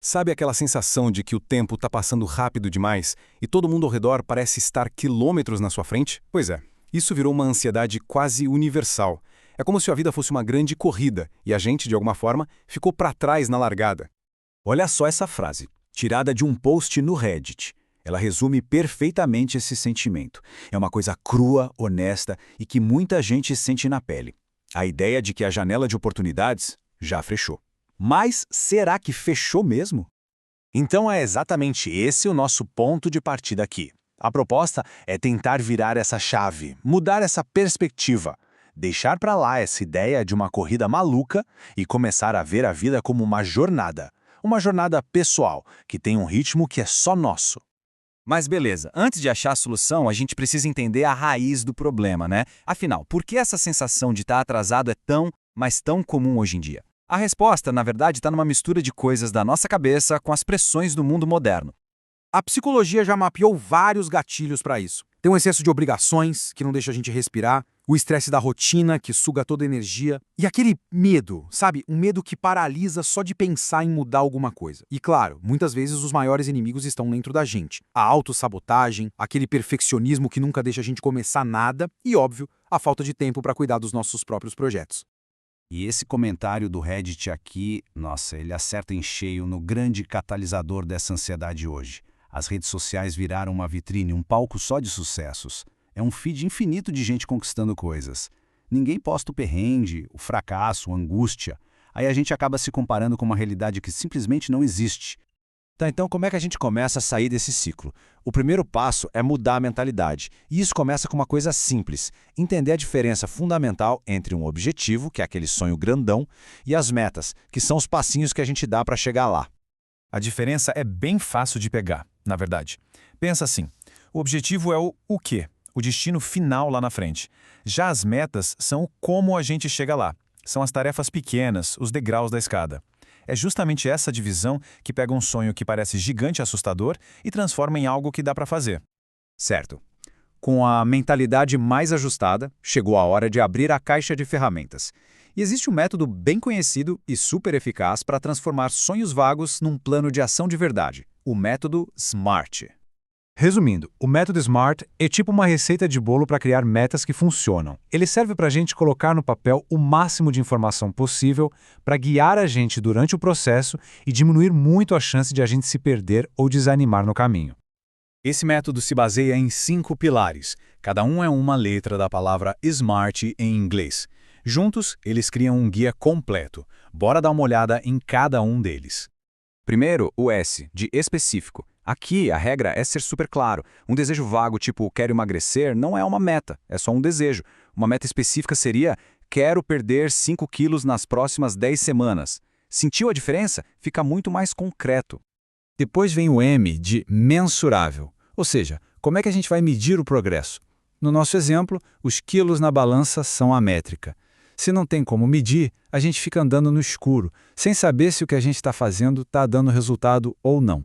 Sabe aquela sensação de que o tempo está passando rápido demais e todo mundo ao redor parece estar quilômetros na sua frente? Pois é, isso virou uma ansiedade quase universal. É como se a vida fosse uma grande corrida e a gente, de alguma forma, ficou para trás na largada. Olha só essa frase, tirada de um post no Reddit. Ela resume perfeitamente esse sentimento. É uma coisa crua, honesta e que muita gente sente na pele. A ideia de que a janela de oportunidades já fechou. Mas será que fechou mesmo? Então é exatamente esse o nosso ponto de partida aqui. A proposta é tentar virar essa chave, mudar essa perspectiva, deixar para lá essa ideia de uma corrida maluca e começar a ver a vida como uma jornada pessoal, que tem um ritmo que é só nosso. Mas beleza, antes de achar a solução, a gente precisa entender a raiz do problema, né? Afinal, por que essa sensação de estar atrasado é tão, mas tão comum hoje em dia? A resposta, na verdade, está numa mistura de coisas da nossa cabeça com as pressões do mundo moderno. A psicologia já mapeou vários gatilhos para isso. Tem um excesso de obrigações, que não deixa a gente respirar, o estresse da rotina, que suga toda a energia, e aquele medo, sabe? Um medo que paralisa só de pensar em mudar alguma coisa. E claro, muitas vezes os maiores inimigos estão dentro da gente. A autossabotagem, aquele perfeccionismo que nunca deixa a gente começar nada e, óbvio, a falta de tempo para cuidar dos nossos próprios projetos. E esse comentário do Reddit aqui, nossa, ele acerta em cheio no grande catalisador dessa ansiedade hoje. As redes sociais viraram uma vitrine, um palco só de sucessos. É um feed infinito de gente conquistando coisas. Ninguém posta o perrengue, o fracasso, a angústia. Aí a gente acaba se comparando com uma realidade que simplesmente não existe. Tá, então como é que a gente começa a sair desse ciclo? O primeiro passo é mudar a mentalidade. E isso começa com uma coisa simples: entender a diferença fundamental entre um objetivo, que é aquele sonho grandão, e as metas, que são os passinhos que a gente dá para chegar lá. A diferença é bem fácil de pegar, na verdade. Pensa assim, o objetivo é o quê? O destino final lá na frente. Já as metas são o como a gente chega lá. São as tarefas pequenas, os degraus da escada. É justamente essa divisão que pega um sonho que parece gigante e assustador e transforma em algo que dá para fazer. Certo. Com a mentalidade mais ajustada, chegou a hora de abrir a caixa de ferramentas. E existe um método bem conhecido e super eficaz para transformar sonhos vagos num plano de ação de verdade: o método SMART. Resumindo, o método SMART é tipo uma receita de bolo para criar metas que funcionam. Ele serve para a gente colocar no papel o máximo de informação possível para guiar a gente durante o processo e diminuir muito a chance de a gente se perder ou desanimar no caminho. Esse método se baseia em 5 pilares. Cada um é uma letra da palavra SMART em inglês. Juntos, eles criam um guia completo. Bora dar uma olhada em cada um deles. Primeiro, o S, de específico. Aqui, a regra é ser super claro. Um desejo vago, tipo quero emagrecer, não é uma meta, é só um desejo. Uma meta específica seria quero perder 5 quilos nas próximas 10 semanas. Sentiu a diferença? Fica muito mais concreto. Depois vem o M, de mensurável. Ou seja, como é que a gente vai medir o progresso? No nosso exemplo, os quilos na balança são a métrica. Se não tem como medir, a gente fica andando no escuro, sem saber se o que a gente está fazendo está dando resultado ou não.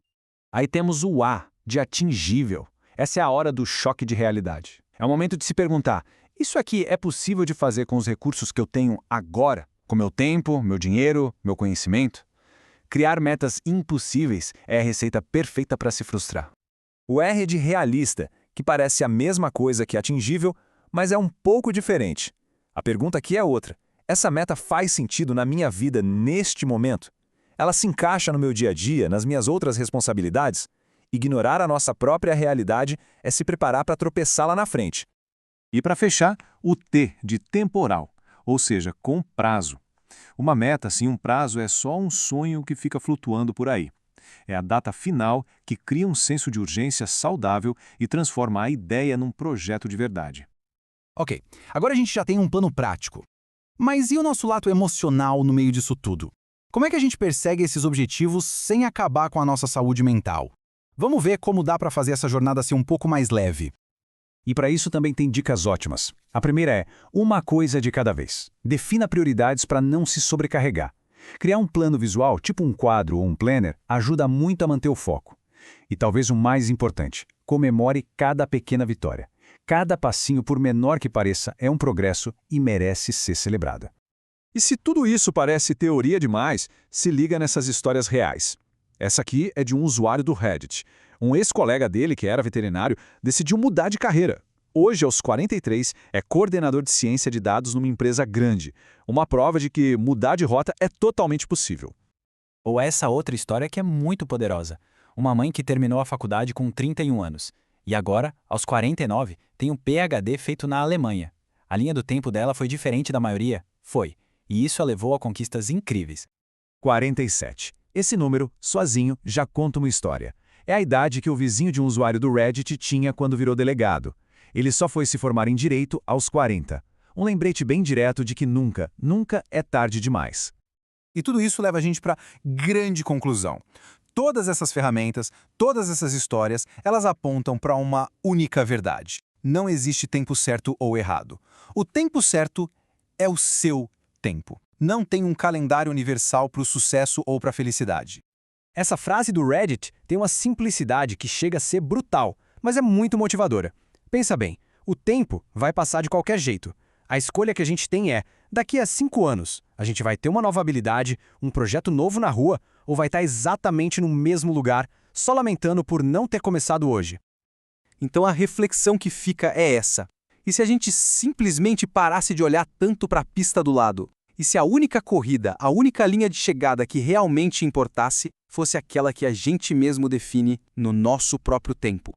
Aí temos o A, de atingível. Essa é a hora do choque de realidade. É o momento de se perguntar: isso aqui é possível de fazer com os recursos que eu tenho agora? Com meu tempo, meu dinheiro, meu conhecimento? Criar metas impossíveis é a receita perfeita para se frustrar. O R é de realista, que parece a mesma coisa que atingível, mas é um pouco diferente. A pergunta aqui é outra: essa meta faz sentido na minha vida neste momento? Ela se encaixa no meu dia a dia, nas minhas outras responsabilidades? Ignorar a nossa própria realidade é se preparar para tropeçar lá na frente. E para fechar, o T, de temporal, ou seja, com prazo. Uma meta sem um prazo é só um sonho que fica flutuando por aí. É a data final que cria um senso de urgência saudável e transforma a ideia num projeto de verdade. Ok, agora a gente já tem um plano prático. Mas e o nosso lado emocional no meio disso tudo? Como é que a gente persegue esses objetivos sem acabar com a nossa saúde mental? Vamos ver como dá para fazer essa jornada ser um pouco mais leve. E para isso também tem dicas ótimas. A primeira é uma coisa de cada vez. Defina prioridades para não se sobrecarregar. Criar um plano visual, tipo um quadro ou um planner, ajuda muito a manter o foco. E talvez o mais importante, comemore cada pequena vitória. Cada passinho, por menor que pareça, é um progresso e merece ser celebrado. E se tudo isso parece teoria demais, se liga nessas histórias reais. Essa aqui é de um usuário do Reddit. Um ex-colega dele, que era veterinário, decidiu mudar de carreira. Hoje, aos 43, é coordenador de ciência de dados numa empresa grande. Uma prova de que mudar de rota é totalmente possível. Ou essa outra história que é muito poderosa. Uma mãe que terminou a faculdade com 31 anos. E agora, aos 49, tem um PhD feito na Alemanha. A linha do tempo dela foi diferente da maioria? Foi. E isso a levou a conquistas incríveis. 47. Esse número, sozinho, já conta uma história. É a idade que o vizinho de um usuário do Reddit tinha quando virou delegado. Ele só foi se formar em Direito aos 40. Um lembrete bem direto de que nunca, nunca é tarde demais. E tudo isso leva a gente para a grande conclusão. Todas essas ferramentas, todas essas histórias, elas apontam para uma única verdade. Não existe tempo certo ou errado. O tempo certo é o seu tempo. Não tem um calendário universal para o sucesso ou para a felicidade. Essa frase do Reddit tem uma simplicidade que chega a ser brutal, mas é muito motivadora. Pensa bem, o tempo vai passar de qualquer jeito. A escolha que a gente tem é, daqui a 5 anos, a gente vai ter uma nova habilidade, um projeto novo na rua, ou vai estar exatamente no mesmo lugar, só lamentando por não ter começado hoje. Então a reflexão que fica é essa. E se a gente simplesmente parasse de olhar tanto para a pista do lado? E se a única corrida, a única linha de chegada que realmente importasse, fosse aquela que a gente mesmo define no nosso próprio tempo?